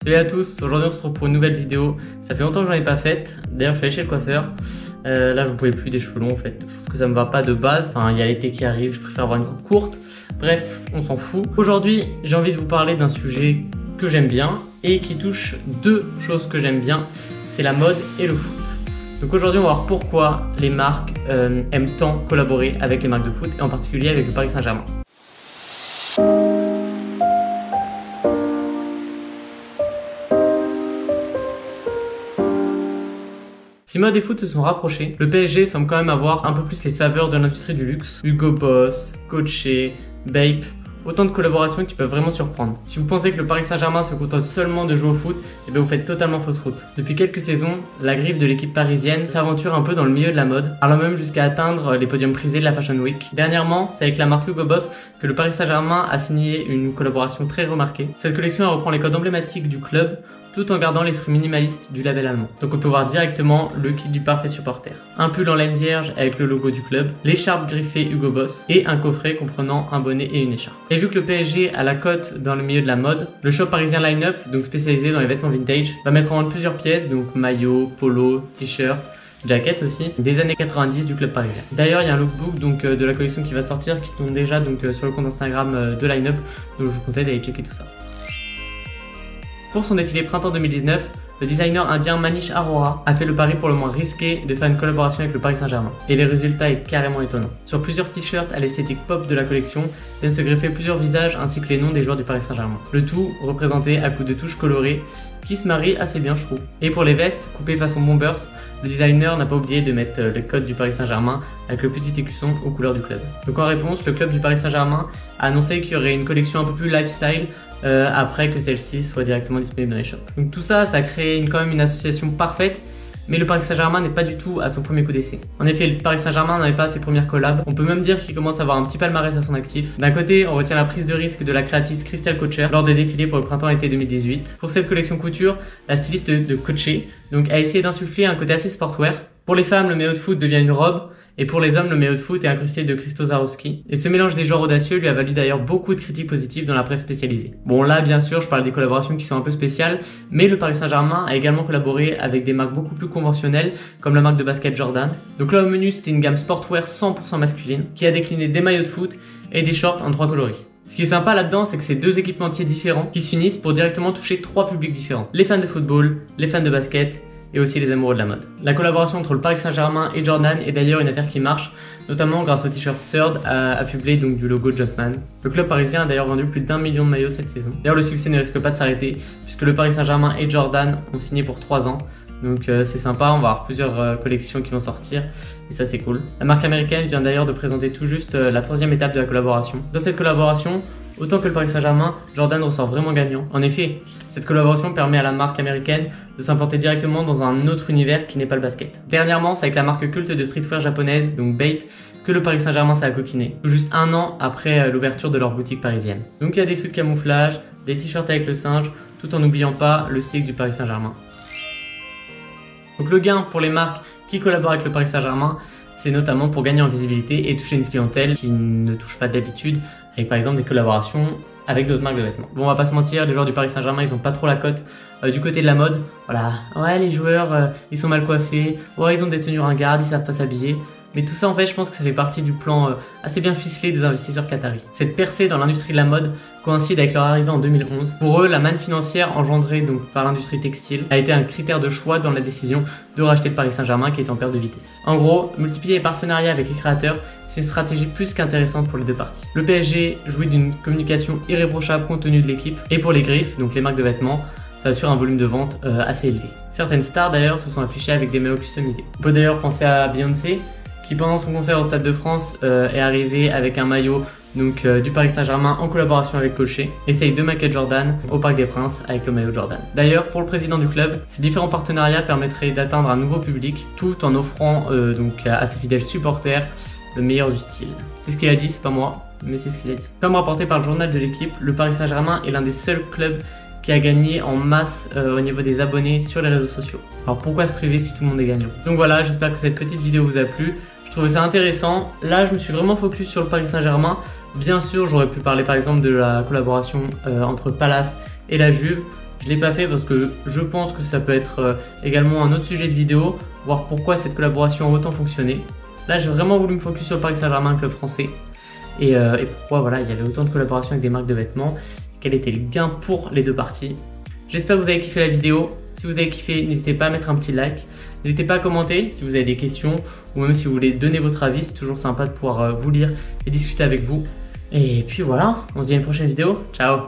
Salut à tous, aujourd'hui on se retrouve pour une nouvelle vidéo. Ça fait longtemps que j'en ai pas faite, d'ailleurs je suis allé chez le coiffeur. Là je ne pouvais plus des cheveux longs en fait, je trouve que ça me va pas de base. Enfin il y a l'été qui arrive, je préfère avoir une coupe courte. Bref, on s'en fout. Aujourd'hui j'ai envie de vous parler d'un sujet que j'aime bien et qui touche deux choses que j'aime bien, c'est la mode et le foot. Donc aujourd'hui on va voir pourquoi les marques aiment tant collaborer avec les marques de foot et en particulier avec le Paris Saint-Germain. Si mode et foot se sont rapprochés, le PSG semble quand même avoir un peu plus les faveurs de l'industrie du luxe. Hugo Boss, Coaché, Bape, autant de collaborations qui peuvent vraiment surprendre. Si vous pensez que le Paris Saint-Germain se contente seulement de jouer au foot, eh bien vous faites totalement fausse route. Depuis quelques saisons, la griffe de l'équipe parisienne s'aventure un peu dans le milieu de la mode, allant même jusqu'à atteindre les podiums prisés de la Fashion Week. Dernièrement, c'est avec la marque Hugo Boss que le Paris Saint-Germain a signé une collaboration très remarquée. Cette collection reprend les codes emblématiques du club, tout en gardant l'esprit minimaliste du label allemand. Donc on peut voir directement le kit du parfait supporter. Un pull en laine vierge avec le logo du club, l'écharpe griffée Hugo Boss et un coffret comprenant un bonnet et une écharpe. Et vu que le PSG a la cote dans le milieu de la mode, le shop parisien Line-Up, donc spécialisé dans les vêtements vintage, va mettre en vente plusieurs pièces, donc maillot, polo, t-shirt, jacket aussi, des années 90 du club parisien. D'ailleurs, il y a un lookbook donc, de la collection qui va sortir, qui tourne déjà donc, sur le compte Instagram de Line-Up, donc je vous conseille d'aller checker tout ça. Pour son défilé printemps 2019, le designer indien Manish Arora a fait le pari pour le moins risqué de faire une collaboration avec le Paris Saint-Germain. Et le résultat est carrément étonnant. Sur plusieurs t-shirts à l'esthétique pop de la collection, viennent se greffer plusieurs visages ainsi que les noms des joueurs du Paris Saint-Germain. Le tout représenté à coups de touches colorées qui se marient assez bien je trouve. Et pour les vestes, coupées façon bombers, le designer n'a pas oublié de mettre les codes du Paris Saint-Germain avec le petit écusson aux couleurs du club. Donc en réponse, le club du Paris Saint-Germain a annoncé qu'il y aurait une collection un peu plus lifestyle après que celle-ci soit directement disponible dans les shops. Donc tout ça, ça crée quand même une association parfaite, mais le Paris Saint-Germain n'est pas du tout à son premier coup d'essai. En effet, le Paris Saint-Germain n'avait pas ses premières collabs. On peut même dire qu'il commence à avoir un petit palmarès à son actif. D'un côté, on retient la prise de risque de la créatrice Christelle Kocher lors des défilés pour le printemps-été 2018. Pour cette collection couture, la styliste de Coaché a essayé d'insuffler un côté assez sportwear. Pour les femmes, le maillot de foot devient une robe. Et pour les hommes, le maillot de foot est incrusté de Christo Zarowski. Et ce mélange des genres audacieux lui a valu d'ailleurs beaucoup de critiques positives dans la presse spécialisée. Bon là, bien sûr, je parle des collaborations qui sont un peu spéciales, mais le Paris Saint-Germain a également collaboré avec des marques beaucoup plus conventionnelles, comme la marque de basket Jordan. Donc là, au menu, c'était une gamme sportwear 100% masculine, qui a décliné des maillots de foot et des shorts en 3 coloris. Ce qui est sympa là-dedans, c'est que c'est deux équipementiers différents qui s'unissent pour directement toucher 3 publics différents. Les fans de football, les fans de basket, et aussi les amoureux de la mode. La collaboration entre le Paris Saint-Germain et Jordan est d'ailleurs une affaire qui marche, notamment grâce au t-shirt Third affublé donc du logo Jumpman. Le club parisien a d'ailleurs vendu plus d'1 million de maillots cette saison. D'ailleurs le succès ne risque pas de s'arrêter puisque le Paris Saint-Germain et Jordan ont signé pour 3 ans. Donc c'est sympa, on va avoir plusieurs collections qui vont sortir et ça c'est cool. La marque américaine vient d'ailleurs de présenter tout juste la 3e étape de la collaboration. Dans cette collaboration, autant que le Paris Saint-Germain, Jordan ressort vraiment gagnant. En effet, cette collaboration permet à la marque américaine de s'implanter directement dans un autre univers qui n'est pas le basket. Dernièrement, c'est avec la marque culte de streetwear japonaise, donc Bape, que le Paris Saint-Germain s'est coquiné, tout juste 1 an après l'ouverture de leur boutique parisienne. Donc il y a des suites camouflage, des t-shirts avec le singe, tout en n'oubliant pas le sigle du Paris Saint-Germain. Donc le gain pour les marques qui collaborent avec le Paris Saint-Germain, c'est notamment pour gagner en visibilité et toucher une clientèle qui ne touche pas d'habitude, avec par exemple des collaborations avec d'autres marques de vêtements. Bon, on va pas se mentir, les joueurs du Paris Saint-Germain, ils ont pas trop la cote du côté de la mode. Voilà, ouais, les joueurs, ils sont mal coiffés, ouais, ils ont des tenues ringardes, ils savent pas s'habiller. Mais tout ça, en fait, je pense que ça fait partie du plan assez bien ficelé des investisseurs qataris. Cette percée dans l'industrie de la mode coïncide avec leur arrivée en 2011. Pour eux, la manne financière engendrée donc par l'industrie textile a été un critère de choix dans la décision de racheter le Paris Saint-Germain qui est en perte de vitesse. En gros, multiplier les partenariats avec les créateurs, c'est une stratégie plus qu'intéressante pour les deux parties. Le PSG jouit d'une communication irréprochable compte tenu de l'équipe et pour les griffes, donc les marques de vêtements, ça assure un volume de vente assez élevé. Certaines stars d'ailleurs se sont affichées avec des maillots customisés. On peut d'ailleurs penser à Beyoncé qui pendant son concert au Stade de France est arrivée avec un maillot donc, du Paris Saint-Germain en collaboration avec Coaché et celle de Michael Jordan au Parc des Princes avec le maillot Jordan. D'ailleurs pour le président du club, ces différents partenariats permettraient d'atteindre un nouveau public tout en offrant donc à ses fidèles supporters le meilleur du style. C'est ce qu'il a dit, c'est pas moi, mais c'est ce qu'il a dit. Comme rapporté par le journal de l'équipe, le Paris Saint-Germain est l'un des seuls clubs qui a gagné en masse au niveau des abonnés sur les réseaux sociaux. Alors pourquoi se priver si tout le monde est gagnant? Donc voilà, j'espère que cette petite vidéo vous a plu. Je trouvais ça intéressant. Là, je me suis vraiment focus sur le Paris Saint-Germain. Bien sûr, j'aurais pu parler par exemple de la collaboration entre Palace et la Juve. Je Je l'ai pas fait parce que je pense que ça peut être également un autre sujet de vidéo, voir pourquoi cette collaboration a autant fonctionné. Là, j'ai vraiment voulu me focus sur le Paris Saint-Germain, club français, et pourquoi voilà, il y avait autant de collaborations avec des marques de vêtements, quel était le gain pour les deux parties. J'espère que vous avez kiffé la vidéo. Si vous avez kiffé, n'hésitez pas à mettre un petit like. N'hésitez pas à commenter si vous avez des questions ou même si vous voulez donner votre avis. C'est toujours sympa de pouvoir vous lire et discuter avec vous. Et puis voilà, on se dit à une prochaine vidéo. Ciao!